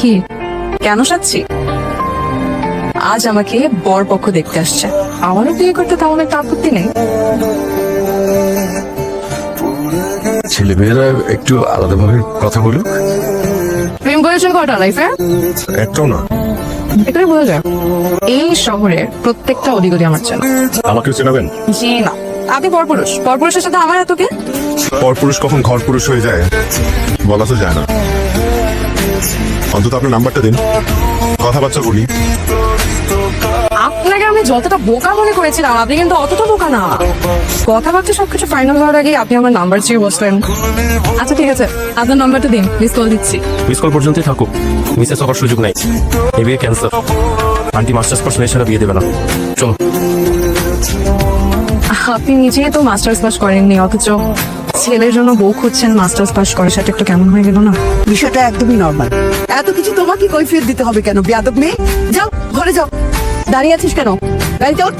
কি কেন সাচ্ছি? আজ আমাকে বর পক্ষ দেখতে আসছে। আমারও বিয়ে করতে তেমন একটা আপত্তি নেই। ছেলে মেয়েরা একটু আলাদাভাবে কথা বলুক। প্রেম করেছেন কটা লাইফে? একটাও না। এটাই বোঝা যায়। এই শহরের প্রত্যেকটা অলিগলি আমার চেনা। আমাকেও চেনাবেন? জি না। আপনি পরপুরুষ, পরপুরুষের সাথে আমার এত কে? পরপুরুষ কখন ঘর পুরুষ হয়ে যায় বলা তো যায় না। অন্তত আপনার নাম্বারটা দিন, কথাবার্তা বলি। আপনাকে আমি যতটা বোকা মনে করেছিলাম, আপনি কিন্তু অতটা বোকা না। কথাবার্তা সবকিছু ফাইনাল হওয়ার আগে আপনি আমার নাম্বার চেয়ে বসলেন। আচ্ছা ঠিক আছে, আপনার নাম্বারটা দিন, মিস কল দিচ্ছি। মিস কল পর্যন্তই থাকুক, মিসেস হওয়ার সুযোগ নাই। এই বিয়ে ক্যান্সার। আন্টি মাস্টার্স কোর্স ছাড়া বিয়ে দেবে না। চলো। আপনি নিজেই তো মাস্টার্স পাস করেননি, অথচ ছেলের জন্য বউ খুঁজছেন মাস্টার্স পাস করে, সেটা একটু কেমন হয়ে গেল না? বিষয়টা একদমই নর্মাল। এত কিছু তোমাকে কৈফিয়ত দিতে হবে কেন? বেয়াদব মেয়ে, যাও ঘরে যাও। দাঁড়িয়ে আছিস কেন? গাড়িতে ওঠ।